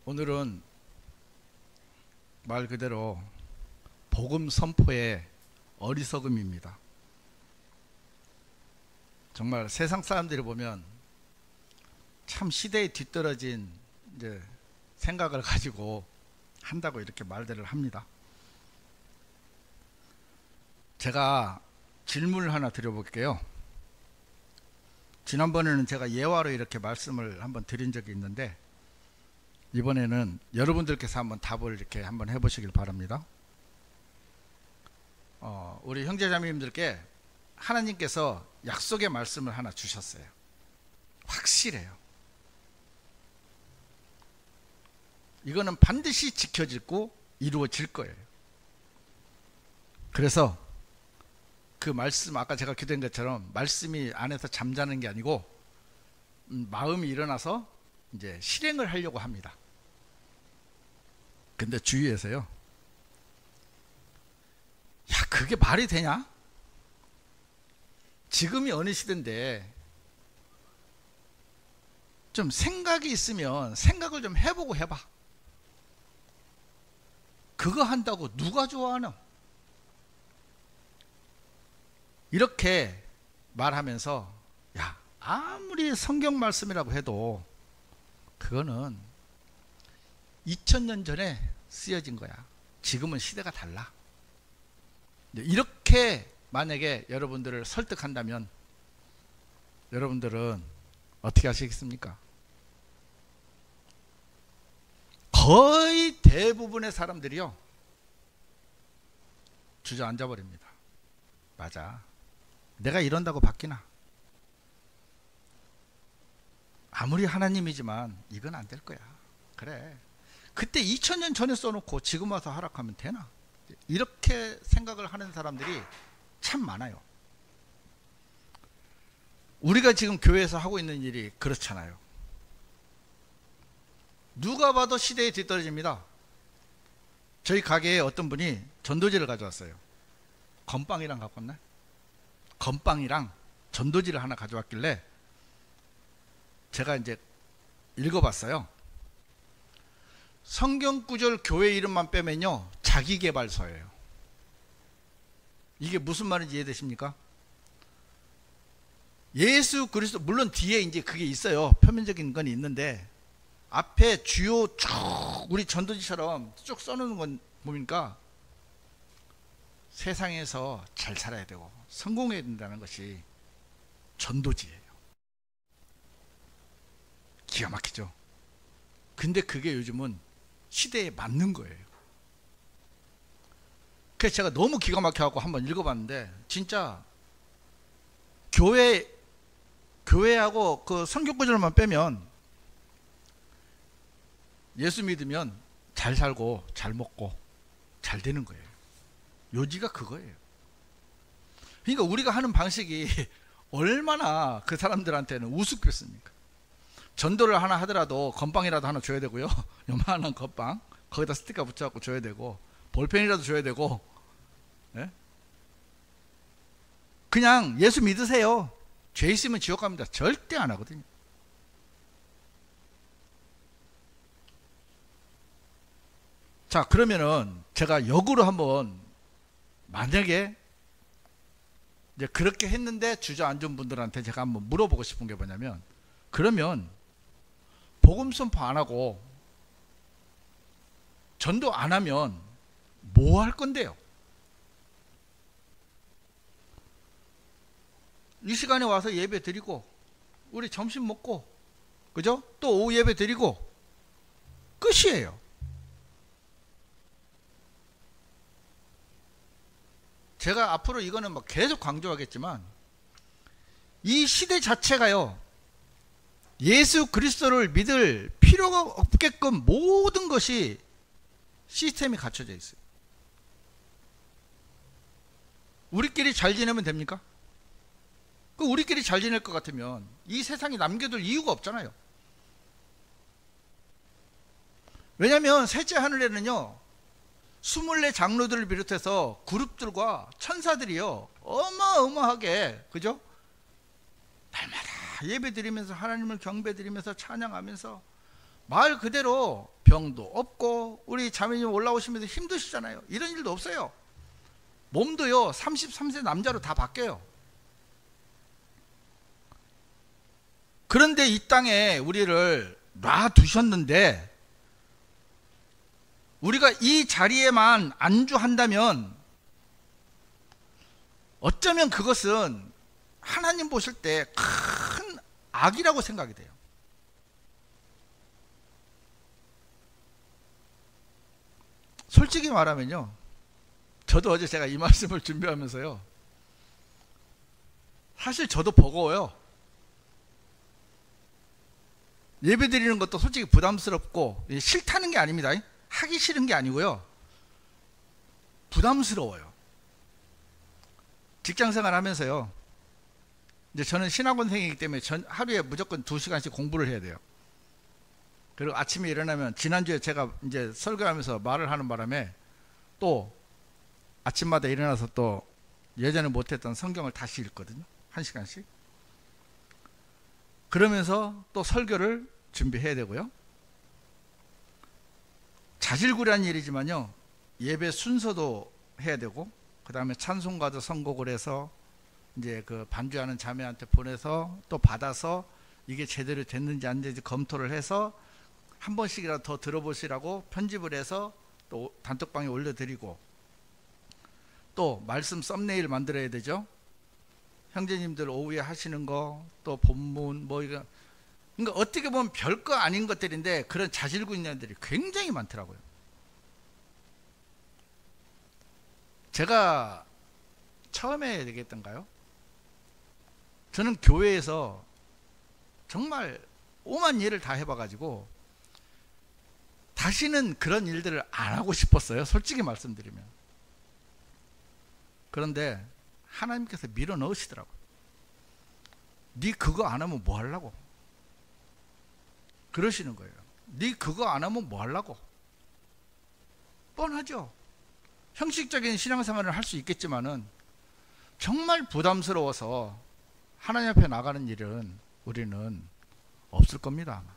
오늘은 말 그대로 복음 선포의 어리석음입니다. 정말 세상 사람들이 보면 참 시대에 뒤떨어진 생각을 가지고 한다고 이렇게 말들을 합니다. 제가 질문을 하나 드려볼게요. 지난번에는 제가 예화로 이렇게 말씀을 한번 드린 적이 있는데, 이번에는 여러분들께서 한번 답을 이렇게 한번 해보시길 바랍니다. 우리 형제자매님들께 하나님께서 약속의 말씀을 하나 주셨어요. 확실해요. 이거는 반드시 지켜지고 이루어질 거예요. 그래서 그 말씀, 아까 제가 기도한 것처럼 말씀이 안에서 잠자는 게 아니고 마음이 일어나서 이제 실행을 하려고 합니다. 근데 주위에서요, 야, 그게 말이 되냐? 지금이 어느 시대인데 좀 생각이 있으면 생각을 좀 해보고 해봐. 그거 한다고 누가 좋아하나? 이렇게 말하면서, 야, 아무리 성경 말씀이라고 해도 그거는 2000년 전에 쓰여진 거야. 지금은 시대가 달라. 이렇게 만약에 여러분들을 설득한다면 여러분들은 어떻게 하시겠습니까? 거의 대부분의 사람들이요, 주저앉아 버립니다. 맞아, 내가 이런다고 바뀌나? 아무리 하나님이지만 이건 안 될 거야. 그래, 그때 2000년 전에 써놓고 지금 와서 하락하면 되나? 이렇게 생각을 하는 사람들이 참 많아요. 우리가 지금 교회에서 하고 있는 일이 그렇잖아요. 누가 봐도 시대에 뒤떨어집니다. 저희 가게에 어떤 분이 전도지를 가져왔어요. 건빵이랑 갖고 왔나? 건빵이랑 전도지를 하나 가져왔길래 제가 이제 읽어봤어요. 성경 구절 교회 이름만 빼면요, 자기개발서예요. 이게 무슨 말인지 이해되십니까? 예수 그리스도, 물론 뒤에 이제 그게 있어요. 표면적인 건 있는데 앞에 주요 쭉 우리 전도지처럼 쭉 써놓는 건 보니까 세상에서 잘 살아야 되고 성공해야 된다는 것이 전도지예요. 기가 막히죠. 근데 그게 요즘은 시대에 맞는 거예요. 그래서 제가 너무 기가 막혀갖고 한번 읽어봤는데, 진짜 교회하고 그 성경 구절만 빼면 예수 믿으면 잘 살고 잘 먹고 잘 되는 거예요. 요지가 그거예요. 그러니까 우리가 하는 방식이 얼마나 그 사람들한테는 우습겠습니까? 전도를 하나 하더라도 건빵이라도 하나 줘야 되고요, 요만한 건빵 거기다 스티커 붙여갖고 줘야 되고, 볼펜이라도 줘야 되고, 예? 그냥 예수 믿으세요, 죄 있으면 지옥 갑니다, 절대 안 하거든요. 자, 그러면은 제가 역으로 한번, 만약에 이제 그렇게 했는데 주저앉은 분들한테 제가 한번 물어보고 싶은 게 뭐냐면, 그러면 복음 선포 안 하고 전도 안 하면 뭐 할 건데요? 이 시간에 와서 예배 드리고 우리 점심 먹고, 그죠? 또 오후 예배 드리고 끝이에요. 제가 앞으로 이거는 막 계속 강조하겠지만, 이 시대 자체가요, 예수 그리스도를 믿을 필요가 없게끔 모든 것이 시스템이 갖춰져 있어요. 우리끼리 잘 지내면 됩니까? 그 우리끼리 잘 지낼 것 같으면 이 세상에 남겨둘 이유가 없잖아요. 왜냐하면 셋째 하늘에는요, 24 장로들을 비롯해서 그룹들과 천사들이요, 어마어마하게, 그죠? 날마다 예배 드리면서 하나님을 경배 드리면서 찬양하면서 말 그대로 병도 없고, 우리 자매님 올라오시면서 힘드시잖아요. 이런 일도 없어요. 몸도요 33세 남자로 다 바뀌어요. 그런데 이 땅에 우리를 놔두셨는데, 우리가 이 자리에만 안주한다면 어쩌면 그것은 하나님 보실 때 큰 악이라고 생각이 돼요. 솔직히 말하면요, 저도 어제 제가 이 말씀을 준비하면서요, 사실 저도 버거워요. 예배 드리는 것도 솔직히 부담스럽고, 싫다는 게 아닙니다. 하기 싫은 게 아니고요, 부담스러워요. 직장생활 하면서요, 이제 저는 신학원생이기 때문에 하루에 무조건 2시간씩 공부를 해야 돼요. 그리고 아침에 일어나면, 지난주에 제가 이제 설교하면서 말을 하는 바람에 또 아침마다 일어나서 또 예전에 못했던 성경을 다시 읽거든요. 1시간씩. 그러면서 또 설교를 준비해야 되고요. 자질구레한 일이지만요, 예배 순서도 해야 되고, 그 다음에 찬송가도 선곡을 해서 이제 그 반주하는 자매한테 보내서 또 받아서 이게 제대로 됐는지 안 됐는지 검토를 해서 한 번씩이라도 더 들어보시라고 편집을 해서 또 단톡방에 올려드리고, 또 말씀 썸네일 만들어야 되죠. 형제님들 오후에 하시는 거, 또 본문 뭐 이거, 그러니까 어떻게 보면 별거 아닌 것들인데 그런 자질구레한들이 굉장히 많더라고요. 제가 처음에 얘기했던가요? 저는 교회에서 정말 오만 일을 다 해봐가지고 다시는 그런 일들을 안 하고 싶었어요. 솔직히 말씀드리면. 그런데 하나님께서 밀어 넣으시더라고요. 네 그거 안 하면 뭐 하려고? 그러시는 거예요. 네 그거 안 하면 뭐 하려고? 뻔하죠. 형식적인 신앙생활을 할 수 있겠지만은 정말 부담스러워서 하나님 앞에 나가는 일은 우리는 없을 겁니다. 아마.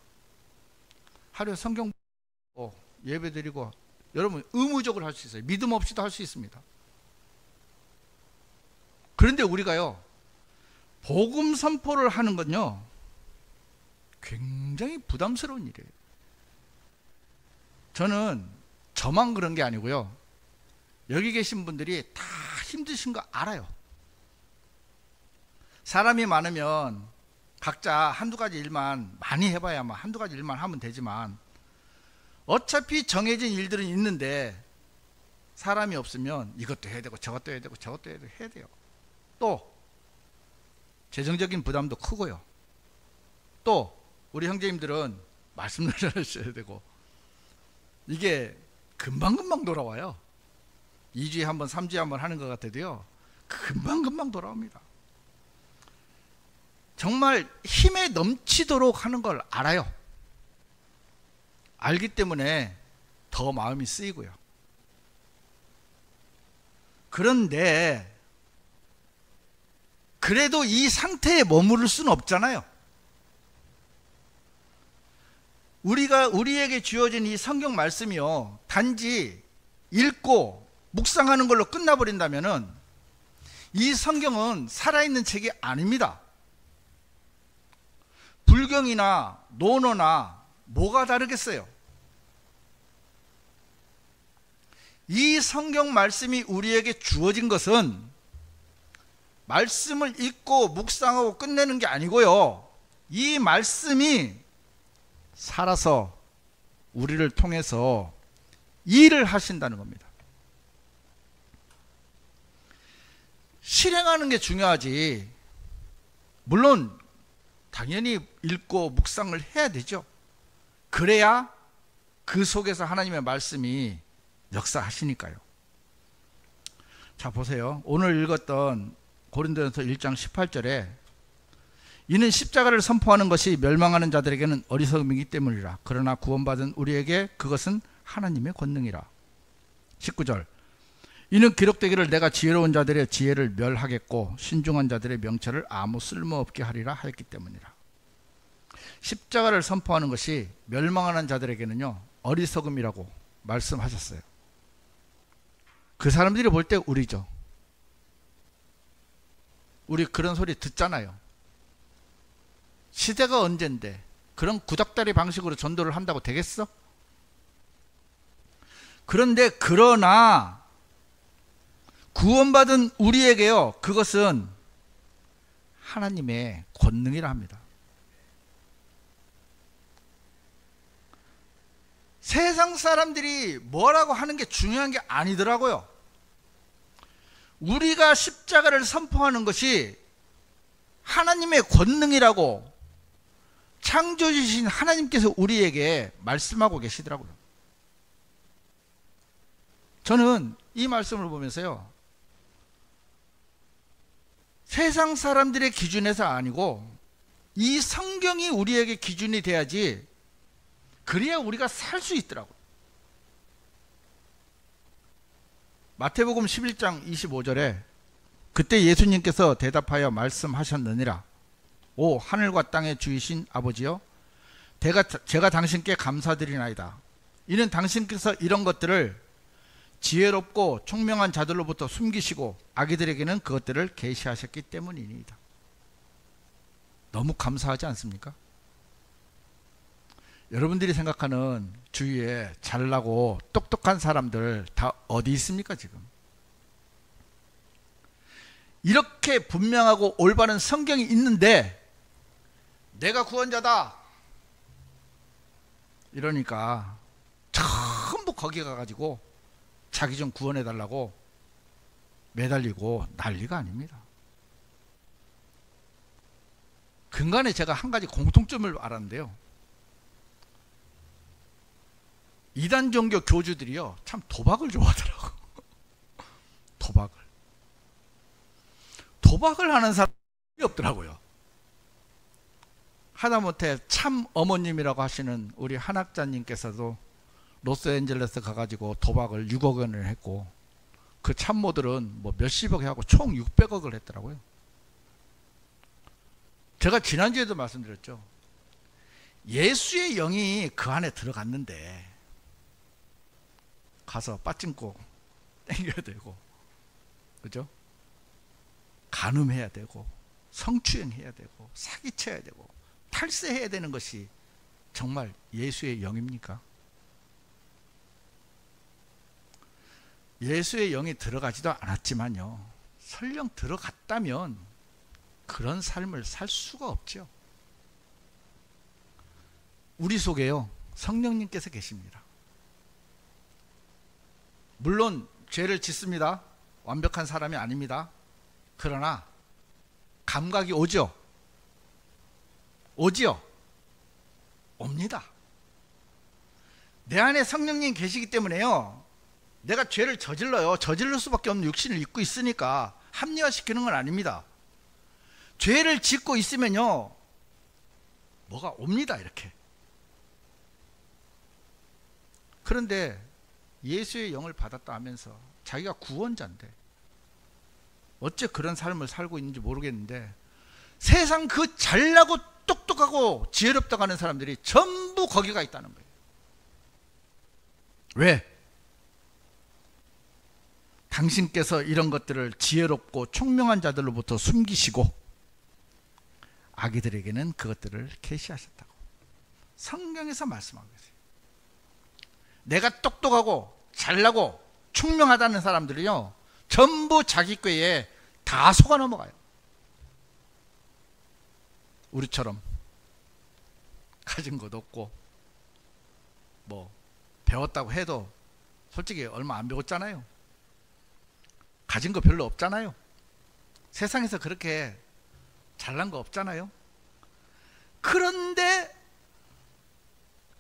하루에 성경 보고 예배 드리고, 여러분 의무적으로 할 수 있어요. 믿음 없이도 할 수 있습니다. 그런데 우리가요, 복음 선포를 하는 건요 굉장히 부담스러운 일이에요. 저는 저만 그런 게 아니고요, 여기 계신 분들이 다 힘드신 거 알아요. 사람이 많으면 각자 한두 가지 일만 많이 해봐야 한두 가지 일만 하면 되지만, 어차피 정해진 일들은 있는데 사람이 없으면 이것도 해야 되고 저것도 해야 되고 저것도 해야 돼요. 또 재정적인 부담도 크고요. 또 우리 형제님들은 말씀을 전하셔야 되고, 이게 금방금방 돌아와요. 2주에 한 번, 3주에 한 번 하는 것 같아도요, 금방금방 돌아옵니다. 정말 힘에 넘치도록 하는 걸 알아요. 알기 때문에 더 마음이 쓰이고요. 그런데 그래도 이 상태에 머무를 수는 없잖아요. 우리에게 주어진 이 성경 말씀이요, 단지 읽고 묵상하는 걸로 끝나버린다면은 이 성경은 살아있는 책이 아닙니다. 불경이나 논어나 뭐가 다르겠어요? 이 성경 말씀이 우리에게 주어진 것은 말씀을 읽고 묵상하고 끝내는 게 아니고요, 이 말씀이 살아서 우리를 통해서 일을 하신다는 겁니다. 실행하는 게 중요하지, 물론 당연히 읽고 묵상을 해야 되죠. 그래야 그 속에서 하나님의 말씀이 역사하시니까요. 자, 보세요. 오늘 읽었던 고린도전서 1장 18절에 이는 십자가를 선포하는 것이 멸망하는 자들에게는 어리석음이기 때문이라. 그러나 구원받은 우리에게 그것은 하나님의 권능이라. 19절 이는 기록되기를 내가 지혜로운 자들의 지혜를 멸하겠고 신중한 자들의 명철을 아무 쓸모없게 하리라 했기 때문이라. 십자가를 선포하는 것이 멸망하는 자들에게는요 어리석음이라고 말씀하셨어요. 그 사람들이 볼 때 우리죠. 우리 그런 소리 듣잖아요. 시대가 언젠데 그런 구닥다리 방식으로 전도를 한다고 되겠어? 그러나 구원받은 우리에게요, 그것은 하나님의 권능이라 합니다. 세상 사람들이 뭐라고 하는 게 중요한 게 아니더라고요. 우리가 십자가를 선포하는 것이 하나님의 권능이라고 창조주신 하나님께서 우리에게 말씀하고 계시더라고요. 저는 이 말씀을 보면서요, 세상 사람들의 기준에서 아니고 이 성경이 우리에게 기준이 돼야지, 그래야 우리가 살 수 있더라고요. 마태복음 11장 25절에 그때 예수님께서 대답하여 말씀하셨느니라. 오 하늘과 땅의 주이신 아버지여, 제가 당신께 감사드리나이다. 이는 당신께서 이런 것들을 지혜롭고 총명한 자들로부터 숨기시고 아기들에게는 그것들을 계시하셨기 때문이니이다. 너무 감사하지 않습니까? 여러분들이 생각하는 주위에 잘나고 똑똑한 사람들 다 어디 있습니까 지금? 이렇게 분명하고 올바른 성경이 있는데 내가 구원자다 이러니까 전부 거기 가가지고 자기 좀 구원해달라고 매달리고 난리가 아닙니다. 근간에 제가 한 가지 공통점을 알았는데요, 이단 종교 교주들이요 참 도박을 좋아하더라고. 도박을 하는 사람이 없더라고요. 하다못해 참 어머님이라고 하시는 우리 한학자님께서도 로스앤젤레스 가가지고 도박을 6억 원을 했고, 그 참모들은 뭐 몇십억 하고 총 600억을 했더라고요. 제가 지난주에도 말씀드렸죠. 예수의 영이 그 안에 들어갔는데 가서 빠찡고 땡겨야 되고, 그죠? 간음해야 되고 성추행해야 되고 사기쳐야 되고 탈세해야 되는 것이 정말 예수의 영입니까? 예수의 영이 들어가지도 않았지만요, 설령 들어갔다면 그런 삶을 살 수가 없죠. 우리 속에요 성령님께서 계십니다. 물론 죄를 짓습니다. 완벽한 사람이 아닙니다. 그러나 감각이 오죠? 오지요? 옵니다. 내 안에 성령님 계시기 때문에요, 내가 죄를 저질러요. 저질러 수밖에 없는 육신을 입고 있으니까 합리화시키는 건 아닙니다. 죄를 짓고 있으면요 뭐가 옵니다. 이렇게. 그런데 예수의 영을 받았다 하면서 자기가 구원자인데 어째 그런 삶을 살고 있는지 모르겠는데, 세상 그 잘나고 똑똑하고 지혜롭다고 하는 사람들이 전부 거기가 있다는 거예요. 왜? 당신께서 이런 것들을 지혜롭고 총명한 자들로부터 숨기시고 아기들에게는 그것들을 계시하셨다고 성경에서 말씀하고 계세요. 내가 똑똑하고 잘나고 총명하다는 사람들이요 전부 자기 꾀에 다 속아 넘어가요. 우리처럼 가진 것도 없고 뭐 배웠다고 해도 솔직히 얼마 안 배웠잖아요. 가진 거 별로 없잖아요. 세상에서 그렇게 잘난 거 없잖아요. 그런데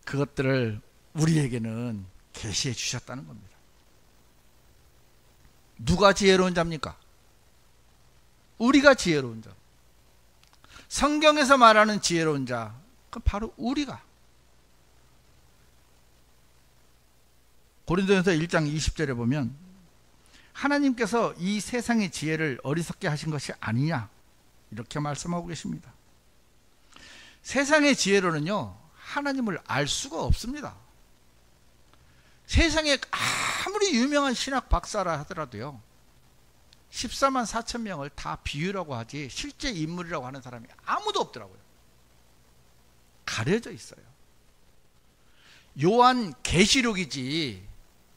그것들을 우리에게는 계시해 주셨다는 겁니다. 누가 지혜로운 자입니까? 우리가 지혜로운 자. 성경에서 말하는 지혜로운 자, 그건 바로 우리가. 고린도전서 1장 20절에 보면 하나님께서 이 세상의 지혜를 어리석게 하신 것이 아니냐 이렇게 말씀하고 계십니다. 세상의 지혜로는요 하나님을 알 수가 없습니다. 세상에 아무리 유명한 신학 박사라 하더라도요, 14만 4천 명을 다 비유라고 하지 실제 인물이라고 하는 사람이 아무도 없더라고요. 가려져 있어요. 요한 계시록이지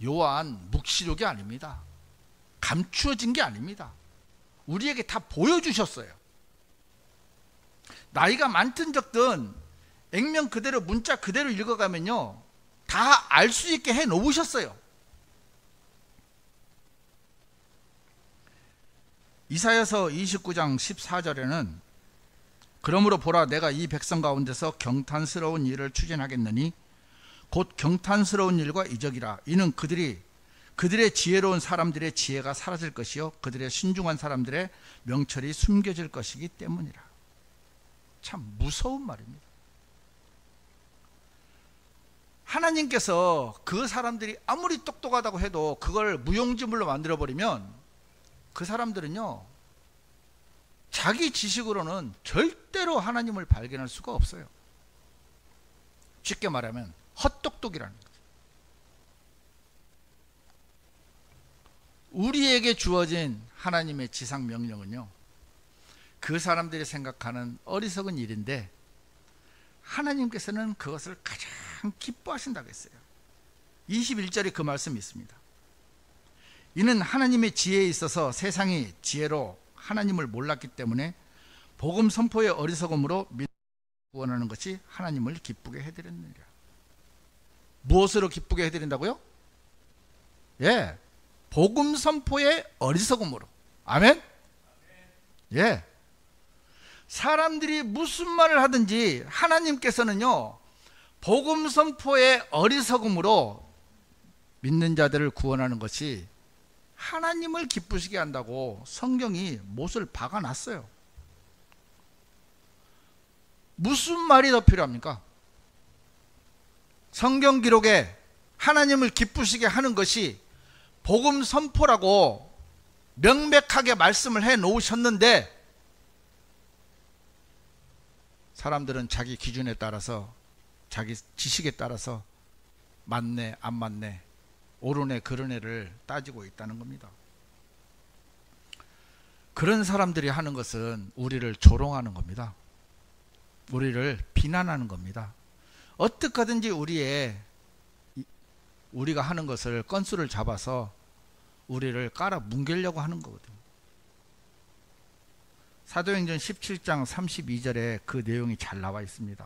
요한 묵시록이 아닙니다. 감추어진 게 아닙니다. 우리에게 다 보여주셨어요. 나이가 많든 적든 액면 그대로 문자 그대로 읽어가면요, 다 알 수 있게 해 놓으셨어요. 이사야서 29장 14절에는 그러므로 보라, 내가 이 백성 가운데서 경탄스러운 일을 추진하겠느니 곧 경탄스러운 일과 이적이라. 이는 그들의 지혜로운 사람들의 지혜가 사라질 것이요 그들의 신중한 사람들의 명철이 숨겨질 것이기 때문이라. 참 무서운 말입니다. 하나님께서 그 사람들이 아무리 똑똑하다고 해도 그걸 무용지물로 만들어버리면 그 사람들은요, 자기 지식으로는 절대로 하나님을 발견할 수가 없어요. 쉽게 말하면 헛똑똑이라는 거죠. 우리에게 주어진 하나님의 지상 명령은요, 그 사람들이 생각하는 어리석은 일인데 하나님께서는 그것을 가장 기뻐하신다고 했어요. 21절에 그 말씀이 있습니다. 이는 하나님의 지혜에 있어서 세상이 지혜로 하나님을 몰랐기 때문에 복음 선포의 어리석음으로 구원하는 것이 하나님을 기쁘게 해드렸느니라. 무엇으로 기쁘게 해드린다고요? 예, 복음 선포의 어리석음으로. 아멘? 예. 사람들이 무슨 말을 하든지 하나님께서는요, 복음 선포의 어리석음으로 믿는 자들을 구원하는 것이 하나님을 기쁘시게 한다고 성경이 못을 박아놨어요. 무슨 말이 더 필요합니까? 성경 기록에 하나님을 기쁘시게 하는 것이 복음 선포라고 명백하게 말씀을 해 놓으셨는데 사람들은 자기 기준에 따라서, 자기 지식에 따라서 맞네 안 맞네, 옳으네 그르네를 따지고 있다는 겁니다. 그런 사람들이 하는 것은 우리를 조롱하는 겁니다. 우리를 비난하는 겁니다. 어떻게 하든지 우리가 하는 것을 건수를 잡아서 우리를 깔아 뭉개려고 하는 거거든요. 사도행전 17장 32절에 그 내용이 잘 나와 있습니다.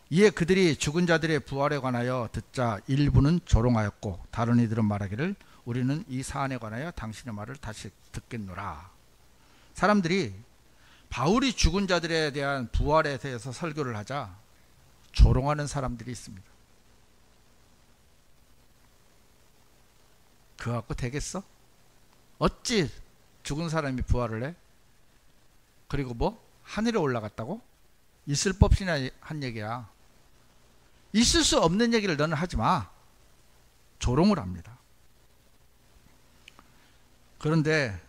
이에 그들이 죽은 자들의 부활에 관하여 듣자 일부는 조롱하였고 다른 이들은 말하기를 우리는 이 사안에 관하여 당신의 말을 다시 듣겠노라. 사람들이 바울이 죽은 자들에 대한 부활에 대해서 설교를 하자 조롱하는 사람들이 있습니다. 그거 갖고 되겠어? 어찌 죽은 사람이 부활을 해? 그리고 뭐? 하늘에 올라갔다고? 있을 법이나 한 얘기야. 있을 수 없는 얘기를 너는 하지 마. 조롱을 합니다. 그런데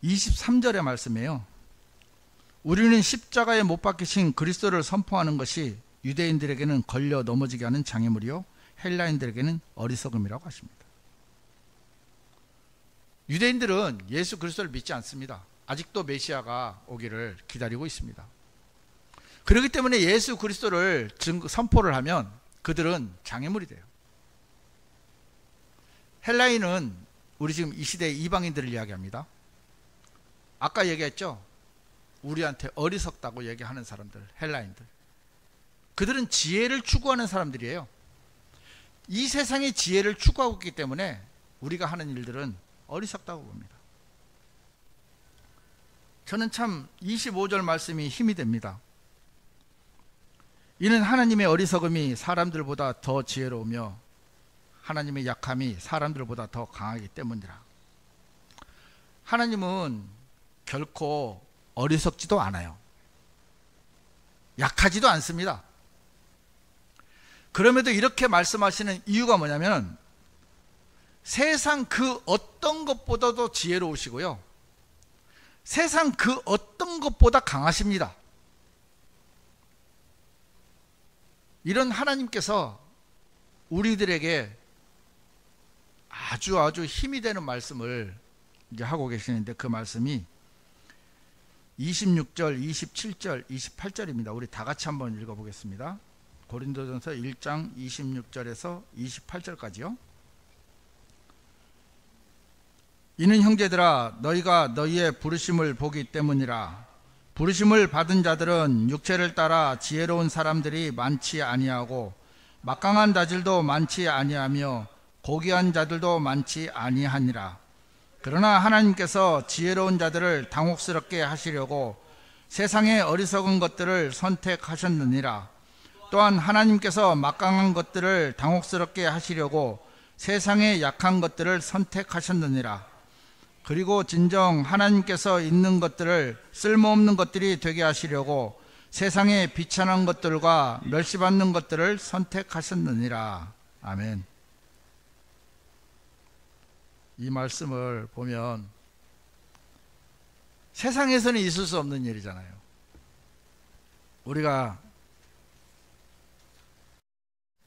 23절의 말씀이에요. 우리는 십자가에 못 박히신 그리스도를 선포하는 것이 유대인들에게는 걸려 넘어지게 하는 장애물이요 헬라인들에게는 어리석음이라고 하십니다. 유대인들은 예수 그리스도를 믿지 않습니다. 아직도 메시아가 오기를 기다리고 있습니다. 그렇기 때문에 예수 그리스도를 선포를 하면 그들은 장애물이 돼요. 헬라인은 우리 지금 이 시대의 이방인들을 이야기합니다. 아까 얘기했죠? 우리한테 어리석다고 얘기하는 사람들, 헬라인들. 그들은 지혜를 추구하는 사람들이에요. 이 세상의 지혜를 추구하고 있기 때문에 우리가 하는 일들은 어리석다고 봅니다. 저는 참 25절 말씀이 힘이 됩니다. 이는 하나님의 어리석음이 사람들보다 더 지혜로우며 하나님의 약함이 사람들보다 더 강하기 때문이라. 하나님은 결코 어리석지도 않아요. 약하지도 않습니다. 그럼에도 이렇게 말씀하시는 이유가 뭐냐면 세상 그 어떤 것보다도 지혜로우시고요, 세상 그 어떤 것보다 강하십니다. 이런 하나님께서 우리들에게 아주 힘이 되는 말씀을 이제 하고 계시는데, 그 말씀이 26절, 27절, 28절입니다. 우리 다 같이 한번 읽어보겠습니다. 고린도전서 1장 26절에서 28절까지요. 이는 형제들아, 너희가 너희의 부르심을 보기 때문이라. 부르심을 받은 자들은 육체를 따라 지혜로운 사람들이 많지 아니하고 막강한 자들도 많지 아니하며 고귀한 자들도 많지 아니하니라. 그러나 하나님께서 지혜로운 자들을 당혹스럽게 하시려고 세상의 어리석은 것들을 선택하셨느니라. 또한 하나님께서 막강한 것들을 당혹스럽게 하시려고 세상의 약한 것들을 선택하셨느니라. 그리고 진정 하나님께서 있는 것들을 쓸모없는 것들이 되게 하시려고 세상의 비천한 것들과 멸시받는 것들을 선택하셨느니라. 아멘. 이 말씀을 보면 세상에서는 있을 수 없는 일이잖아요. 우리가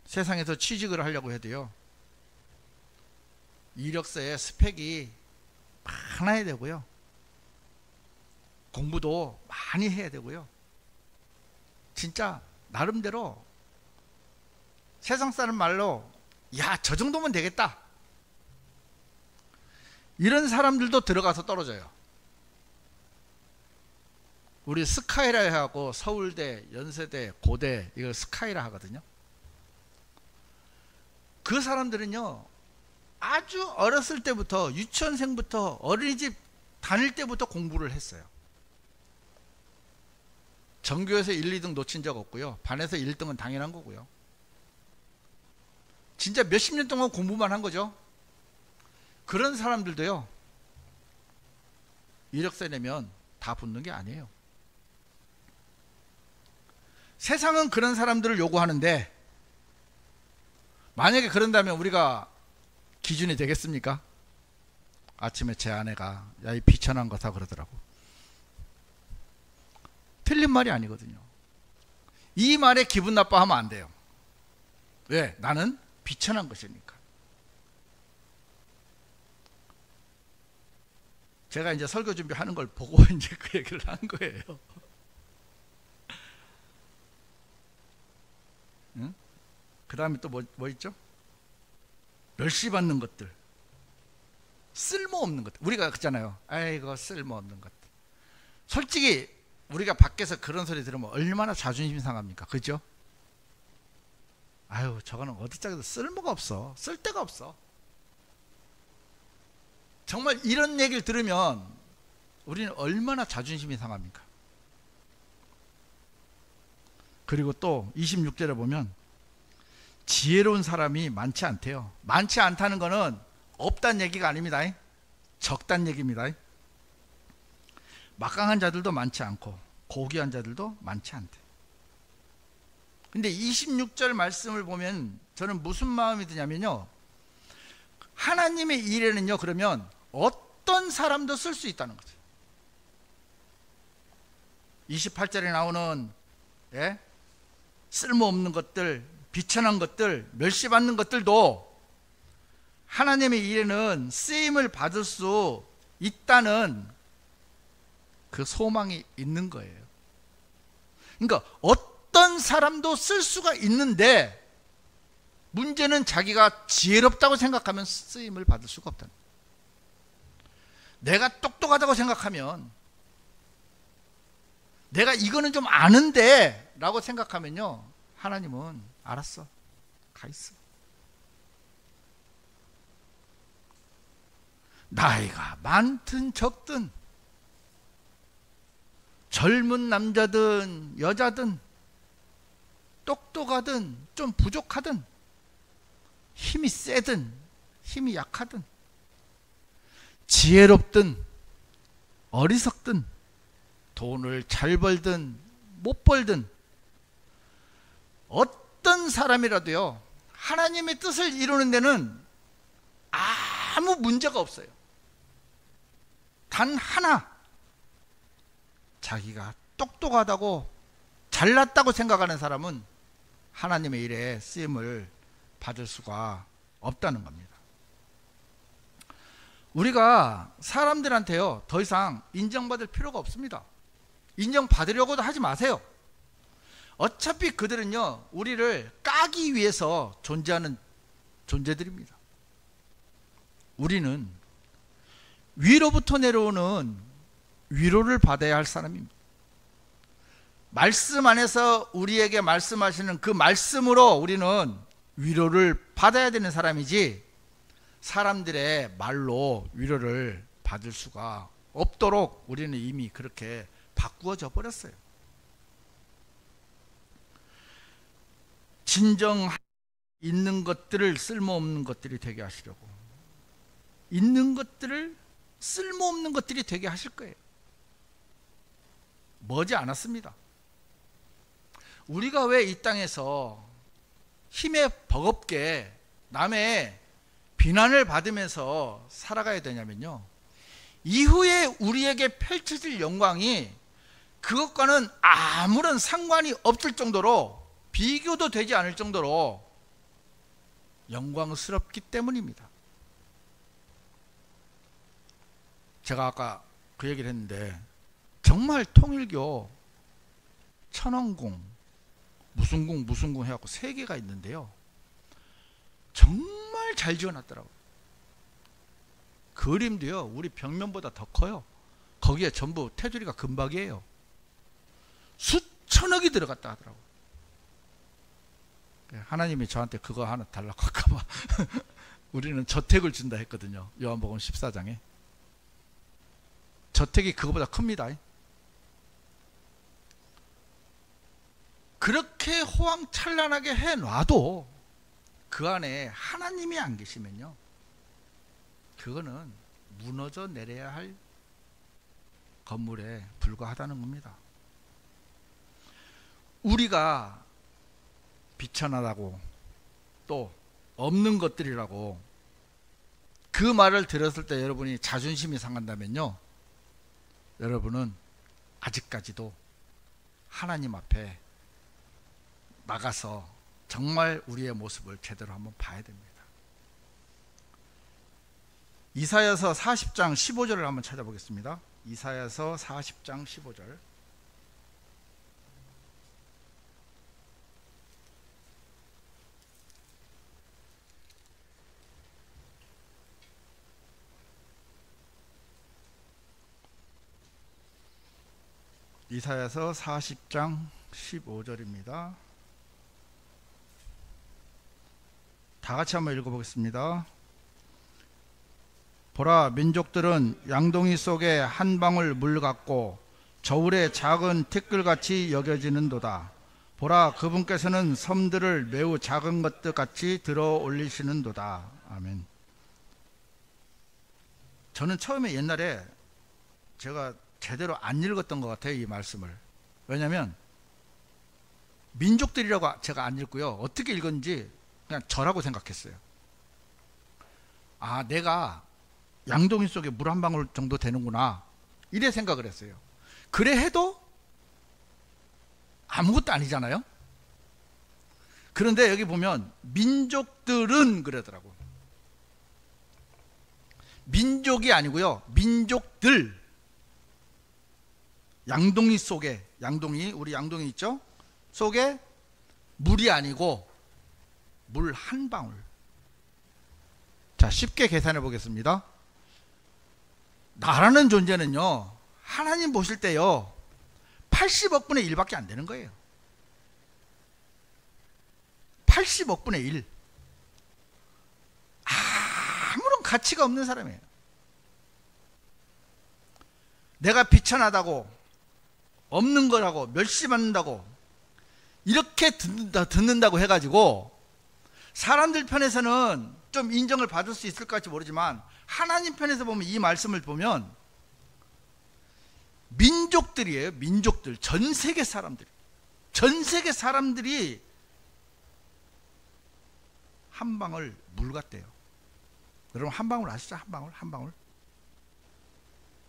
세상에서 취직을 하려고 해도요, 이력서에 스펙이 많아야 되고요, 공부도 많이 해야 되고요, 진짜 나름대로 세상 사람 말로 야, 저 정도면 되겠다, 이런 사람들도 들어가서 떨어져요. 우리 스카이라 하고 서울대, 연세대, 고대, 이걸 스카이라 하거든요. 그 사람들은요, 아주 어렸을 때부터, 유치원생부터, 어린이집 다닐 때부터 공부를 했어요. 전교에서 1, 2등 놓친 적 없고요, 반에서 1등은 당연한 거고요. 진짜 몇십 년 동안 공부만 한 거죠. 그런 사람들도요, 이력서 내면 다 붙는 게 아니에요. 세상은 그런 사람들을 요구하는데, 만약에 그런다면 우리가 기준이 되겠습니까? 아침에 제 아내가 야, 이 비천한 거다 그러더라고. 틀린 말이 아니거든요. 이 말에 기분 나빠하면 안 돼요. 왜? 나는 비천한 것이니까. 제가 이제 설교 준비하는 걸 보고 이제 그 얘기를 한 거예요. 응? 그 다음에 또 뭐 있죠? 멸시받는 것들, 쓸모없는 것들. 우리가 그러잖아요. 아이고, 쓸모없는 것들. 솔직히 우리가 밖에서 그런 소리 들으면 얼마나 자존심 상합니까? 그죠? 아유, 저거는 어디짝에도 쓸모가 없어, 쓸데가 없어. 정말 이런 얘기를 들으면 우리는 얼마나 자존심이 상합니까? 그리고 또 26절에 보면 지혜로운 사람이 많지 않대요. 많지 않다는 거는 없다는 얘기가 아닙니다. 적다는 얘기입니다. 막강한 자들도 많지 않고 고귀한 자들도 많지 않대. 근데 26절 말씀을 보면 저는 무슨 마음이 드냐면요, 하나님의 일에는요, 그러면 어떤 사람도 쓸 수 있다는 거죠. 28절에 나오는 쓸모없는 것들, 비천한 것들, 멸시받는 것들도 하나님의 일에는 쓰임을 받을 수 있다는 그 소망이 있는 거예요. 그러니까 어떤 사람도 쓸 수가 있는데, 문제는 자기가 지혜롭다고 생각하면 쓰임을 받을 수가 없다는 거예요. 내가 똑똑하다고 생각하면, 내가 이거는 좀 아는데 라고 생각하면요, 하나님은 알았어, 가 있어. 나이가 많든 적든, 젊은 남자든 여자든, 똑똑하든 좀 부족하든, 힘이 세든 힘이 약하든, 지혜롭든 어리석든, 돈을 잘 벌든 못 벌든, 어떤 사람이라도요, 하나님의 뜻을 이루는 데는 아무 문제가 없어요. 단 하나, 자기가 똑똑하다고 잘났다고 생각하는 사람은 하나님의 일에 쓰임을 받을 수가 없다는 겁니다. 우리가 사람들한테요 더 이상 인정받을 필요가 없습니다. 인정받으려고도 하지 마세요. 어차피 그들은요 우리를 까기 위해서 존재하는 존재들입니다. 우리는 위로부터 내려오는 위로를 받아야 할 사람입니다. 말씀 안에서 우리에게 말씀하시는 그 말씀으로 우리는 위로를 받아야 되는 사람이지, 사람들의 말로 위로를 받을 수가 없도록 우리는 이미 그렇게 바꾸어져 버렸어요. 진정 있는 것들을 쓸모없는 것들이 되게 하시려고, 있는 것들을 쓸모없는 것들이 되게 하실 거예요. 머지 않았습니다. 우리가 왜 이 땅에서 힘에 버겁게 남의 비난을 받으면서 살아가야 되냐면요, 이후에 우리에게 펼쳐질 영광이 그것과는 아무런 상관이 없을 정도로, 비교도 되지 않을 정도로 영광스럽기 때문입니다. 제가 아까 그 얘기를 했는데, 정말 통일교 천원궁 무슨 궁 해갖고 3개가 있는데요, 정말 잘 지어놨더라고요. 그림도요 우리 벽면보다 더 커요. 거기에 전부 테두리가 금박이에요. 수천억이 들어갔다 하더라고요. 하나님이 저한테 그거 하나 달라고 할까봐 우리는 저택을 준다 했거든요. 요한복음 14장에 저택이 그거보다 큽니다. 그렇게 호황찬란하게 해놔도 그 안에 하나님이 안 계시면요, 그거는 무너져 내려야 할 건물에 불과하다는 겁니다. 우리가 비천하다고 또 없는 것들이라고 그 말을 들었을 때 여러분이 자존심이 상한다면요, 여러분은 아직까지도 하나님 앞에 나가서 정말 우리의 모습을 제대로 한번 봐야 됩니다. 이사야서 40장 15절을 한번 찾아보겠습니다. 이사야서 40장 15절. 이사야서 40장 15절입니다. 다 같이 한번 읽어보겠습니다. 보라, 민족들은 양동이 속에 한 방울 물 같고 저울의 작은 티끌같이 여겨지는도다. 보라, 그분께서는 섬들을 매우 작은 것들 같이 들어 올리시는도다. 아멘. 저는 처음에 옛날에 제가 제대로 안 읽었던 것 같아요, 이 말씀을. 왜냐하면 민족들이라고 제가 안 읽고요, 어떻게 읽었는지 그냥 저라고 생각했어요. 아, 내가 양동이 속에 물 한 방울 정도 되는구나, 이래 생각을 했어요. 그래 해도 아무것도 아니잖아요. 그런데 여기 보면 민족들은 그러더라고. 민족이 아니고요, 민족들. 양동이 속에, 양동이, 우리 양동이 있죠? 속에 물이 아니고 물 한 방울. 자, 쉽게 계산해 보겠습니다. 나라는 존재는요, 하나님 보실 때요 80억 분의 1밖에 안 되는 거예요. 80억 분의 1. 아무런 가치가 없는 사람이에요. 내가 비천하다고, 없는 거라고, 멸시받는다고 이렇게 듣는다고 해가지고 사람들 편에서는 좀 인정을 받을 수 있을까 할지 모르지만, 하나님 편에서 보면, 이 말씀을 보면 민족들이에요. 민족들, 전 세계 사람들, 전 세계 사람들이 한 방울 물 같대요. 여러분, 한 방울 아시죠? 한 방울, 한 방울.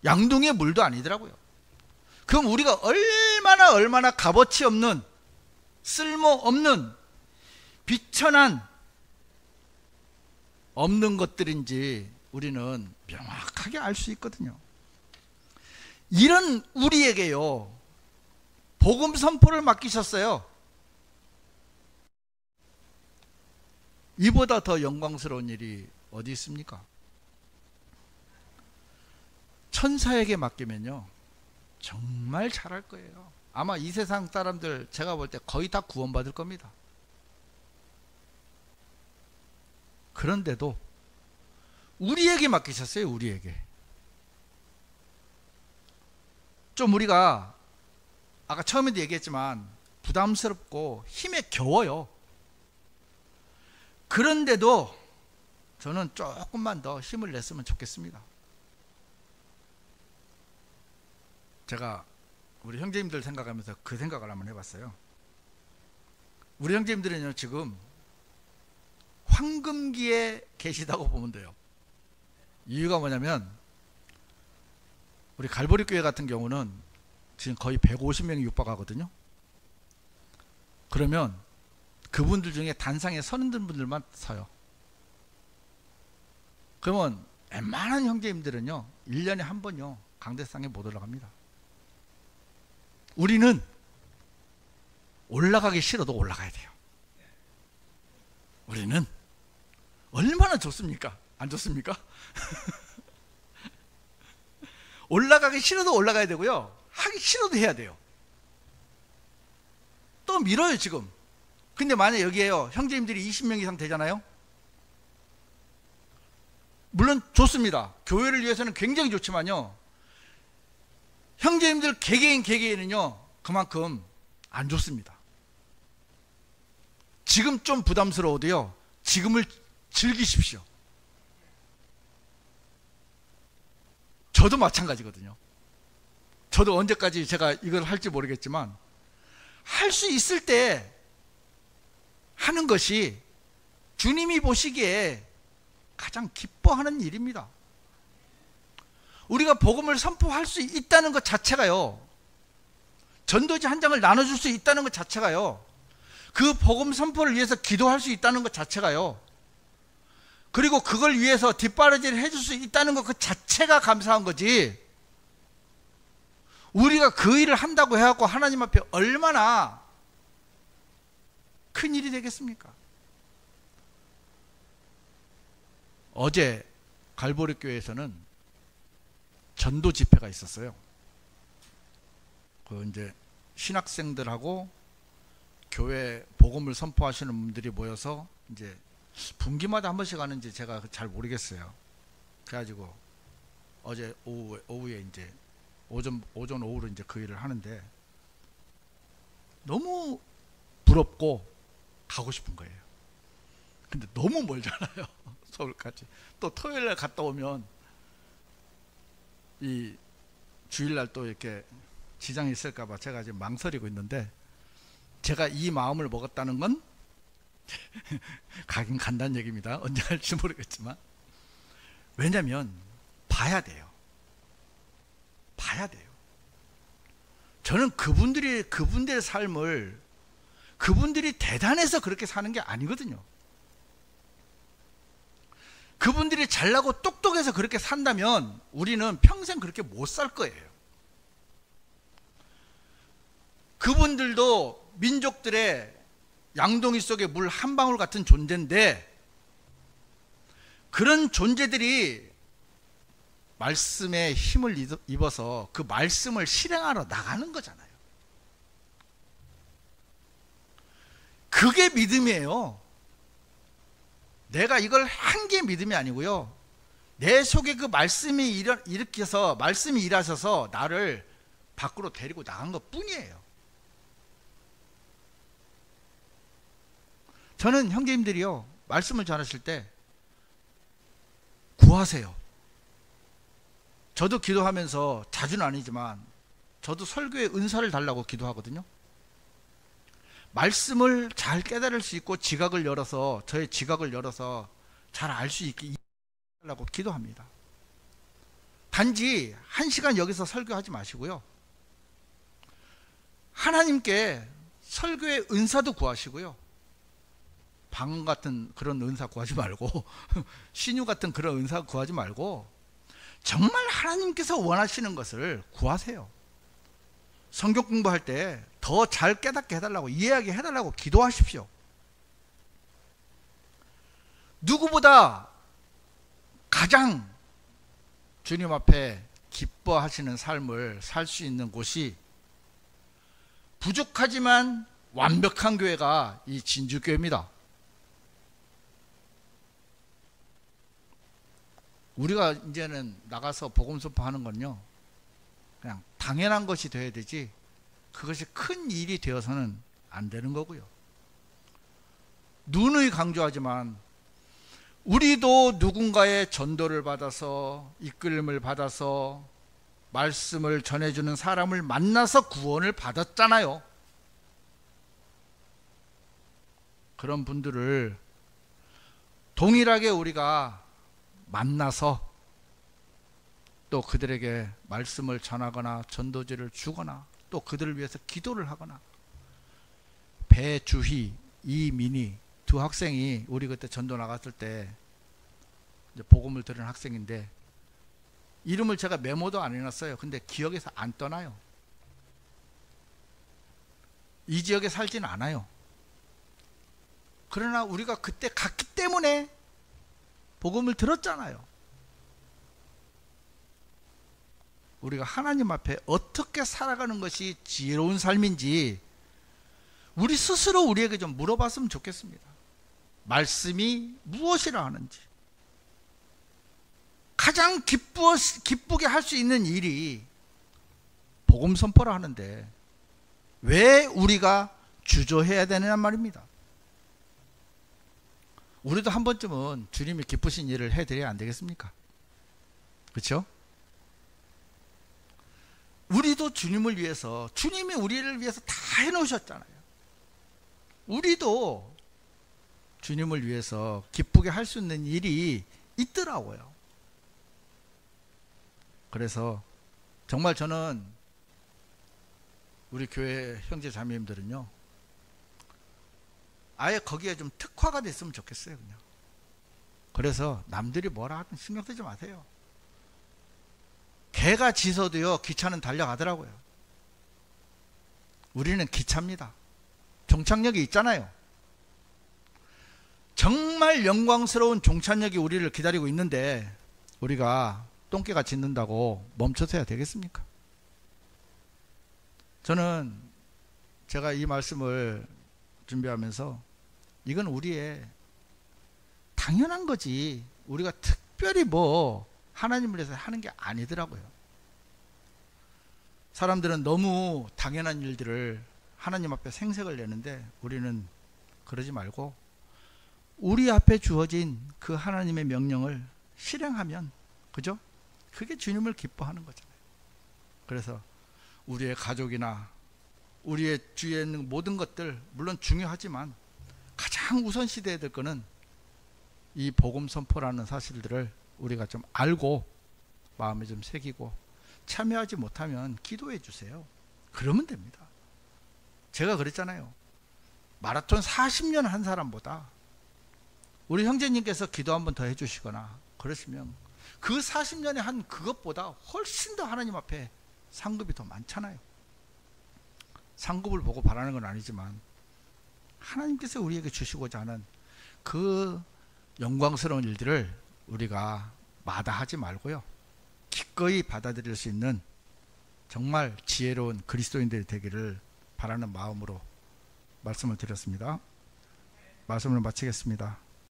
양동이의 물도 아니더라고요. 그럼 우리가 얼마나 값어치 없는, 쓸모없는, 비천한, 없는 것들인지 우리는 명확하게 알 수 있거든요. 이런 우리에게요, 복음 선포를 맡기셨어요. 이보다 더 영광스러운 일이 어디 있습니까? 천사에게 맡기면요 정말 잘할 거예요. 아마 이 세상 사람들 제가 볼 때 거의 다 구원받을 겁니다. 그런데도 우리에게 맡기셨어요. 우리에게. 좀 우리가 아까 처음에도 얘기했지만 부담스럽고 힘에 겨워요. 그런데도 저는 조금만 더 힘을 냈으면 좋겠습니다. 제가 우리 형제님들 생각하면서 그 생각을 한번 해봤어요. 우리 형제님들은요 지금 황금기에 계시다고 보면 돼요. 이유가 뭐냐면 우리 갈보리 교회 같은 경우는 지금 거의 150명이 육박하거든요. 그러면 그분들 중에 단상에 서는 분들만 서요. 그러면 웬만한 형제님들은요 1년에 한 번요 강대상에 못 올라갑니다. 우리는 올라가기 싫어도 올라가야 돼요. 우리는 얼마나 좋습니까? 안 좋습니까? 올라가기 싫어도 올라가야 되고요, 하기 싫어도 해야 돼요. 또 밀어요 지금. 근데 만약 여기에요 형제님들이 20명 이상 되잖아요. 물론 좋습니다. 교회를 위해서는 굉장히 좋지만요, 형제님들 개개인은요 그만큼 안 좋습니다. 지금 좀 부담스러워도요 지금을 즐기십시오. 저도 마찬가지거든요. 저도 언제까지 제가 이걸 할지 모르겠지만 할 수 있을 때 하는 것이 주님이 보시기에 가장 기뻐하는 일입니다. 우리가 복음을 선포할 수 있다는 것 자체가요, 전도지 한 장을 나눠줄 수 있다는 것 자체가요, 그 복음 선포를 위해서 기도할 수 있다는 것 자체가요, 그리고 그걸 위해서 뒷바라지를 해줄 수 있다는 것 그 자체가 감사한 거지, 우리가 그 일을 한다고 해갖고 하나님 앞에 얼마나 큰 일이 되겠습니까? 어제 갈보리 교회에서는 전도 집회가 있었어요. 그 이제 신학생들하고 교회 복음을 선포하시는 분들이 모여서 이제 분기마다 한 번씩 하는지 제가 잘 모르겠어요. 그래가지고 어제 오후에 이제 오전 오후로 이제 그 일을 하는데 너무 부럽고 가고 싶은 거예요. 근데 너무 멀잖아요. 서울까지. 또 토요일날 갔다 오면 이 주일날 또 이렇게 지장이 있을까봐 제가 지금 망설이고 있는데, 제가 이 마음을 먹었다는 건 가긴 간다는 얘기입니다. 언제 할지 모르겠지만. 왜냐면 봐야 돼요. 저는 그분들의 삶을, 그분들이 대단해서 그렇게 사는 게 아니거든요. 그분들이 잘나고 똑똑해서 그렇게 산다면 우리는 평생 그렇게 못 살 거예요. 그분들도 민족들의 양동이 속의 물 한 방울 같은 존재인데, 그런 존재들이 말씀에 힘을 입어서 그 말씀을 실행하러 나가는 거잖아요. 그게 믿음이에요. 내가 이걸 한 게 믿음이 아니고요, 내 속에 그 말씀이 일으켜서, 말씀이 일하셔서 나를 밖으로 데리고 나간 것 뿐이에요. 저는 형제님들이요 말씀을 전하실 때 구하세요. 저도 기도하면서, 자주는 아니지만 저도 설교의 은사를 달라고 기도하거든요. 말씀을 잘 깨달을 수 있고 지각을 열어서, 저의 지각을 열어서 잘 알 수 있게 하려고 기도합니다. 단지 1시간 여기서 설교하지 마시고요, 하나님께 설교의 은사도 구하시고요, 방언 같은 그런 은사 구하지 말고 신유 같은 그런 은사 구하지 말고 정말 하나님께서 원하시는 것을 구하세요. 성경 공부할 때 더 잘 깨닫게 해달라고, 이해하게 해달라고 기도하십시오. 누구보다 가장 주님 앞에 기뻐하시는 삶을 살 수 있는 곳이 부족하지만 완벽한 교회가 이 진주교회입니다. 우리가 이제는 나가서 복음 선포하는 건요, 그냥 당연한 것이 되어야 되지 그것이 큰 일이 되어서는 안 되는 거고요. 누누이 강조하지만 우리도 누군가의 전도를 받아서, 이끌림을 받아서 말씀을 전해주는 사람을 만나서 구원을 받았잖아요. 그런 분들을 동일하게 우리가 만나서 또 그들에게 말씀을 전하거나 전도지를 주거나 또 그들을 위해서 기도를 하거나, 배주희, 이민희 두 학생이 우리 그때 전도 나갔을 때 이제 복음을 들은 학생인데 이름을 제가 메모도 안 해놨어요. 근데 기억에서 안 떠나요. 이 지역에 살지는 않아요. 그러나 우리가 그때 갔기 때문에 복음을 들었잖아요. 우리가 하나님 앞에 어떻게 살아가는 것이 지혜로운 삶인지 우리 스스로 우리에게 좀 물어봤으면 좋겠습니다. 말씀이 무엇이라 하는지. 가장 기쁘게 할 수 있는 일이 복음 선포라 하는데 왜 우리가 주저해야 되느냐 말입니다. 우리도 한 번쯤은 주님이 기쁘신 일을 해드려야 안 되겠습니까? 그렇죠? 우리도 주님을 위해서, 주님이 우리를 위해서 다 해놓으셨잖아요. 우리도 주님을 위해서 기쁘게 할 수 있는 일이 있더라고요. 그래서 정말 저는 우리 교회 형제 자매님들은요, 아예 거기에 좀 특화가 됐으면 좋겠어요. 그냥. 그래서 남들이 뭐라 하든 신경 쓰지 마세요. 개가 짖어도요 기차는 달려가더라고요. 우리는 기차입니다. 종착역이 있잖아요. 정말 영광스러운 종착역이 우리를 기다리고 있는데 우리가 똥개가 짖는다고 멈춰서야 되겠습니까? 저는 제가 이 말씀을 준비하면서 이건 우리의 당연한 거지 우리가 특별히 뭐 하나님을 위해서 하는 게 아니더라고요. 사람들은 너무 당연한 일들을 하나님 앞에 생색을 내는데 우리는 그러지 말고 우리 앞에 주어진 그 하나님의 명령을 실행하면, 그죠? 그게 주님을 기뻐하는 거잖아요. 그래서 우리의 가족이나 우리의 주위에 있는 모든 것들 물론 중요하지만 가장 우선시돼야 될 거는 이 복음 선포라는 사실들을 우리가 좀 알고 마음에 좀 새기고, 참여하지 못하면 기도해 주세요. 그러면 됩니다. 제가 그랬잖아요. 마라톤 40년 한 사람보다 우리 형제님께서 기도 한번 더 해주시거나 그러시면 그 40년에 한 그것보다 훨씬 더 하나님 앞에 상급이 더 많잖아요. 상급을 보고 바라는 건 아니지만 하나님께서 우리에게 주시고자 하는 그 영광스러운 일들을 우리가 마다하지 말고요, 기꺼이 받아들일 수 있는 정말 지혜로운 그리스도인들이 되기를 바라는 마음으로 말씀을 드렸습니다. 말씀을 마치겠습니다.